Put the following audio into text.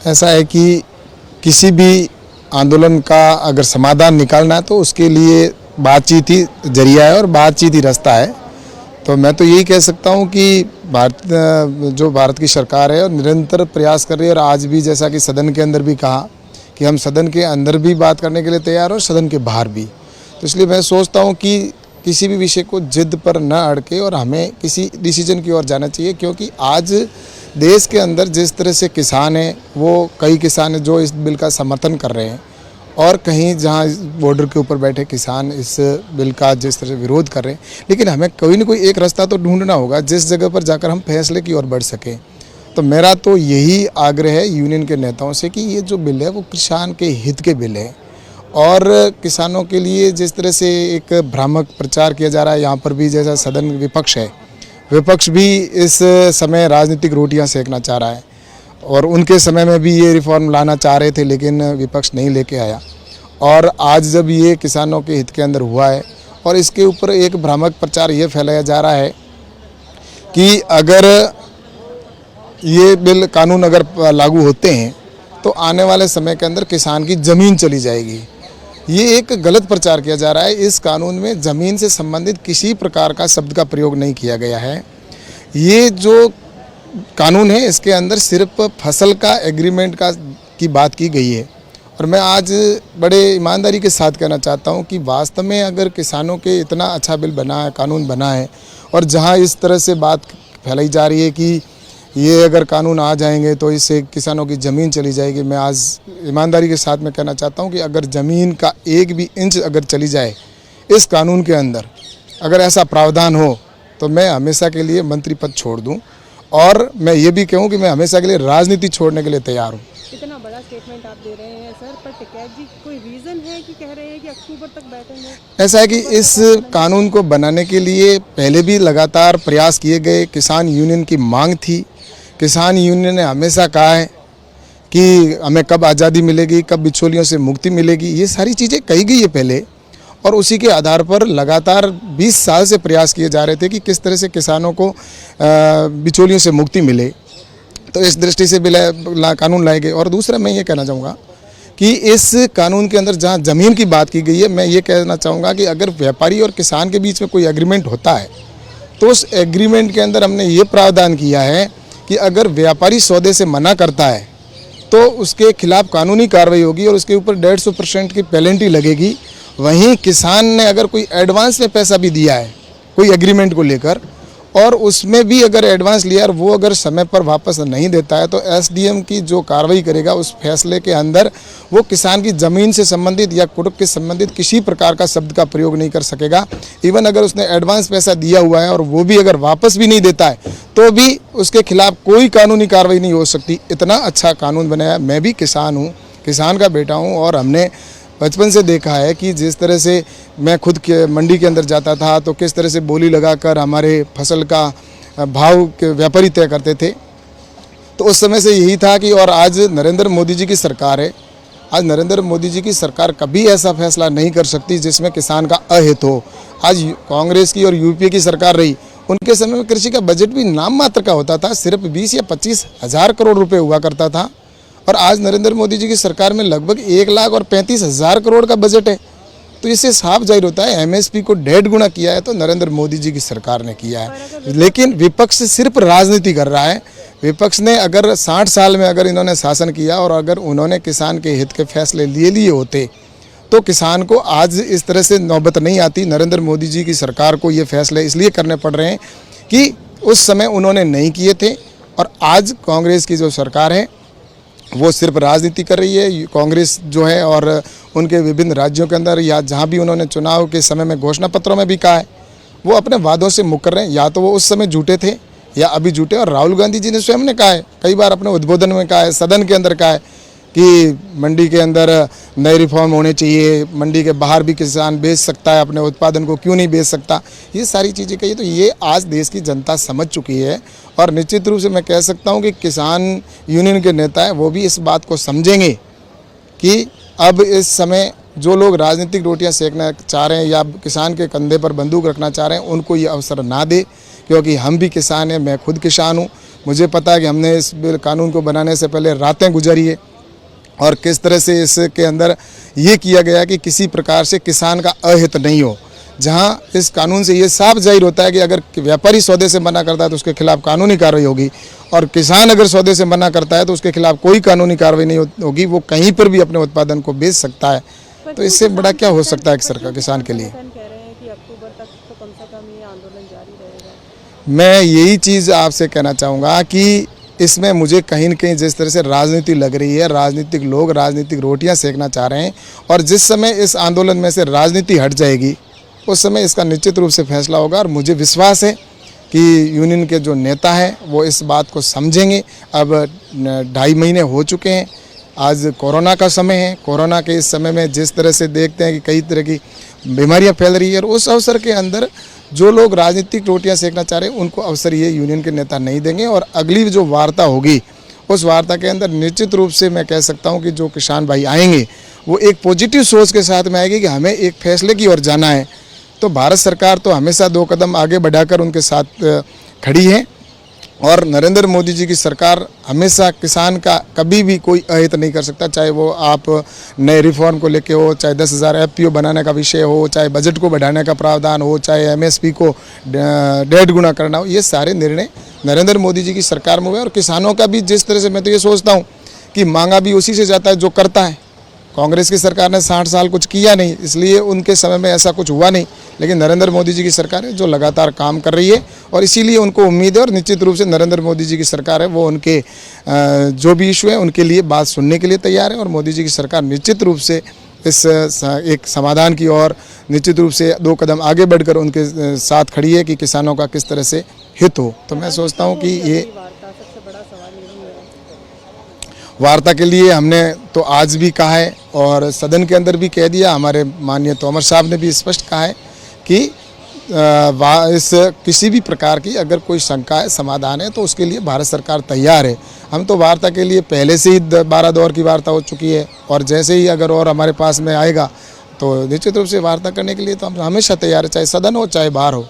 ऐसा है कि किसी भी आंदोलन का अगर समाधान निकालना है तो उसके लिए बातचीत ही जरिया है और बातचीत ही रास्ता है। तो मैं तो यही कह सकता हूँ कि भारत की सरकार है और निरंतर प्रयास कर रही है, और आज भी जैसा कि सदन के अंदर भी कहा कि हम सदन के अंदर भी बात करने के लिए तैयार हैं और सदन के बाहर भी। तो इसलिए मैं सोचता हूँ कि किसी भी विषय को जिद पर न अड़के और हमें किसी डिसीजन की ओर जाना चाहिए, क्योंकि आज देश के अंदर जिस तरह से किसान हैं, वो कई किसान हैं जो इस बिल का समर्थन कर रहे हैं, और कहीं जहां बॉर्डर के ऊपर बैठे किसान इस बिल का जिस तरह से विरोध कर रहे हैं। लेकिन हमें कोई ना कोई एक रास्ता तो ढूंढना होगा जिस जगह पर जाकर हम फैसले की ओर बढ़ सकें। तो मेरा तो यही आग्रह है यूनियन के नेताओं से कि ये जो बिल है वो किसान के हित के बिल है, और किसानों के लिए जिस तरह से एक भ्रामक प्रचार किया जा रहा है, यहाँ पर भी जैसा सदन विपक्ष है, विपक्ष भी इस समय राजनीतिक रोटियां सेकना चाह रहा है, और उनके समय में भी ये रिफॉर्म लाना चाह रहे थे लेकिन विपक्ष नहीं लेके आया। और आज जब ये किसानों के हित के अंदर हुआ है और इसके ऊपर एक भ्रामक प्रचार ये फैलाया जा रहा है कि अगर ये बिल कानून अगर लागू होते हैं तो आने वाले समय के अंदर किसान की ज़मीन चली जाएगी। ये एक गलत प्रचार किया जा रहा है। इस कानून में ज़मीन से संबंधित किसी प्रकार का शब्द का प्रयोग नहीं किया गया है। ये जो कानून है इसके अंदर सिर्फ फसल का एग्रीमेंट की बात की गई है। और मैं आज बड़े ईमानदारी के साथ कहना चाहता हूं कि वास्तव में अगर किसानों के इतना अच्छा बिल बना है, कानून बना है, और जहां इस तरह से बात फैलाई जा रही है कि ये अगर कानून आ जाएंगे तो इससे किसानों की ज़मीन चली जाएगी, मैं आज ईमानदारी के साथ मैं कहना चाहता हूं कि अगर ज़मीन का एक भी इंच अगर चली जाए इस कानून के अंदर, अगर ऐसा प्रावधान हो, तो मैं हमेशा के लिए मंत्री पद छोड़ दूं। और मैं ये भी कहूं कि मैं हमेशा के लिए राजनीति छोड़ने के लिए तैयार हूं। इतना बड़ा स्टेटमेंट आप दे रहे हैं सर, पर टिकैत जी कोई रीज़न है कि कह रहे हैं कि अक्टूबर तक बैठेंगे? ऐसा है कि इस कानून को बनाने के लिए पहले भी लगातार प्रयास किए गए। किसान यूनियन की मांग थी, किसान यूनियन ने हमेशा कहा है कि हमें कब आज़ादी मिलेगी, कब बिचौलियों से मुक्ति मिलेगी, ये सारी चीज़ें कही गई है पहले, और उसी के आधार पर लगातार 20 साल से प्रयास किए जा रहे थे कि किस तरह से किसानों को बिचौलियों से मुक्ति मिले। तो इस दृष्टि से कानून लाए गए। और दूसरा मैं ये कहना चाहूँगा कि इस कानून के अंदर जहाँ ज़मीन की बात की गई है, मैं ये कहना चाहूँगा कि अगर व्यापारी और किसान के बीच में कोई एग्रीमेंट होता है तो उस एग्रीमेंट के अंदर हमने ये प्रावधान किया है कि अगर व्यापारी सौदे से मना करता है तो उसके खिलाफ कानूनी कार्रवाई होगी और उसके ऊपर 150% की पेनल्टी लगेगी। वहीं किसान ने अगर कोई एडवांस में पैसा भी दिया है कोई एग्रीमेंट को लेकर, और उसमें भी अगर एडवांस लिया और वो अगर समय पर वापस नहीं देता है, तो एसडीएम की जो कार्रवाई करेगा उस फैसले के अंदर वो किसान की ज़मीन से संबंधित या कुटुंब के संबंधित किसी प्रकार का शब्द का प्रयोग नहीं कर सकेगा। इवन अगर उसने एडवांस पैसा दिया हुआ है और वो भी अगर वापस भी नहीं देता है तो भी उसके खिलाफ कोई कानूनी कार्रवाई नहीं हो सकती। इतना अच्छा कानून बनाया। मैं भी किसान हूँ, किसान का बेटा हूँ, और हमने बचपन से देखा है कि जिस तरह से मैं खुद के मंडी के अंदर जाता था तो किस तरह से बोली लगाकर हमारे फसल का भाव के व्यापारी तय करते थे। तो उस समय से यही था कि, और आज नरेंद्र मोदी जी की सरकार है, आज नरेंद्र मोदी जी की सरकार कभी ऐसा फैसला नहीं कर सकती जिसमें किसान का अहित हो। आज कांग्रेस की और यूपीए की सरकार रही, उनके समय में कृषि का बजट भी नाम मात्र का होता था, सिर्फ 20 या 25 हज़ार करोड़ रुपए हुआ करता था, और आज नरेंद्र मोदी जी की सरकार में लगभग 1,35,000 करोड़ का बजट है। तो इससे साफ जाहिर होता है एमएसपी को 1.5 गुना किया है तो नरेंद्र मोदी जी की सरकार ने किया है। लेकिन विपक्ष सिर्फ राजनीति कर रहा है। विपक्ष ने अगर 60 साल में अगर इन्होंने शासन किया और अगर उन्होंने किसान के हित के फैसले लिए होते तो किसान को आज इस तरह से नौबत नहीं आती। नरेंद्र मोदी जी की सरकार को ये फैसले इसलिए करने पड़ रहे हैं कि उस समय उन्होंने नहीं किए थे, और आज कांग्रेस की जो सरकार है वो सिर्फ राजनीति कर रही है। कांग्रेस जो है और उनके विभिन्न राज्यों के अंदर या जहाँ भी उन्होंने चुनाव के समय में घोषणा पत्रों में भी कहा है, वो अपने वादों से मुकर रहे हैं। या तो वो उस समय झूठे थे या अभी झूठे। और राहुल गांधी जी ने स्वयं ने कहा है, कई बार अपने उद्बोधन में कहा है, सदन के अंदर कहा है कि मंडी के अंदर नए रिफॉर्म होने चाहिए, मंडी के बाहर भी किसान बेच सकता है अपने उत्पादन को, क्यों नहीं बेच सकता, ये सारी चीज़ें कही। तो ये आज देश की जनता समझ चुकी है, और निश्चित रूप से मैं कह सकता हूँ कि किसान यूनियन के नेता हैं वो भी इस बात को समझेंगे कि अब इस समय जो लोग राजनीतिक रोटियां सेकना चाह रहे हैं या किसान के कंधे पर बंदूक रखना चाह रहे हैं, उनको ये अवसर ना दे, क्योंकि हम भी किसान हैं, मैं खुद किसान हूँ। मुझे पता है कि हमने इस कानून को बनाने से पहले रातें गुजारी है और किस तरह से इसके अंदर ये किया गया कि किसी प्रकार से किसान का अहित नहीं हो। जहां इस कानून से ये साफ जाहिर होता है कि अगर व्यापारी सौदे से मना करता है तो उसके खिलाफ कानूनी कार्रवाई होगी और किसान अगर सौदे से मना करता है तो उसके खिलाफ कोई कानूनी कार्रवाई नहीं होगी, वो कहीं पर भी अपने उत्पादन को बेच सकता है। तो इससे बड़ा क्या हो सकता है सरकार किसान के लिए। कह रहे हैं कि अक्टूबर तक तो कम से कम ये आंदोलन जारी रहेगा। मैं यही चीज़ आपसे कहना चाहूँगा कि इसमें मुझे कहीं न कहीं जिस तरह से राजनीति लग रही है, राजनीतिक लोग राजनीतिक रोटियां सेकना चाह रहे हैं और जिस समय इस आंदोलन में से राजनीति हट जाएगी उस समय इसका निश्चित रूप से फैसला होगा। और मुझे विश्वास है कि यूनियन के जो नेता हैं वो इस बात को समझेंगे। अब 2.5 महीने हो चुके हैं, आज कोरोना का समय है। कोरोना के इस समय में जिस तरह से देखते हैं कि कई तरह की बीमारियां फैल रही है और उस अवसर के अंदर जो लोग राजनीतिक रोटियां सेकना चाह रहे हैं उनको अवसर ये यूनियन के नेता नहीं देंगे। और अगली जो वार्ता होगी उस वार्ता के अंदर निश्चित रूप से मैं कह सकता हूं कि जो किसान भाई आएंगे वो एक पॉजिटिव सोच के साथ में आएगी कि हमें एक फैसले की ओर जाना है। तो भारत सरकार तो हमेशा 2 कदम आगे बढ़ाकर उनके साथ खड़ी है और नरेंद्र मोदी जी की सरकार हमेशा किसान का कभी भी कोई अहित नहीं कर सकता, चाहे वो आप नए रिफॉर्म को लेके हो, चाहे 10,000 FPO बनाने का विषय हो, चाहे बजट को बढ़ाने का प्रावधान हो, चाहे MSP को 1.5 गुना करना हो। ये सारे निर्णय नरेंद्र मोदी जी की सरकार में हुए और किसानों का भी जिस तरह से मैं तो ये सोचता हूँ कि मांगा भी उसी से जाता है जो करता है। कांग्रेस की सरकार ने 60 साल कुछ किया नहीं, इसलिए उनके समय में ऐसा कुछ हुआ नहीं, लेकिन नरेंद्र मोदी जी की सरकार है जो लगातार काम कर रही है और इसीलिए उनको उम्मीद है और निश्चित रूप से नरेंद्र मोदी जी की सरकार है वो उनके जो भी इशू है उनके लिए बात सुनने के लिए तैयार है। और मोदी जी की सरकार निश्चित रूप से इस एक समाधान की ओर निश्चित रूप से 2 कदम आगे बढ़कर उनके साथ खड़ी है कि किसानों का किस तरह से हित हो। तो मैं सोचता हूँ कि ये सबसे बड़ा सवाल यही है। वार्ता के लिए हमने तो आज भी कहा है और सदन के अंदर भी कह दिया, हमारे माननीय तोमर साहब ने भी स्पष्ट कहा है कि इस किसी भी प्रकार की अगर कोई शंका है समाधान है तो उसके लिए भारत सरकार तैयार है। हम तो वार्ता के लिए पहले से ही 12 दौर की वार्ता हो चुकी है और जैसे ही अगर और हमारे पास में आएगा तो निश्चित रूप से वार्ता करने के लिए तो हम हमेशा तैयार है, चाहे सदन हो चाहे बाहर हो।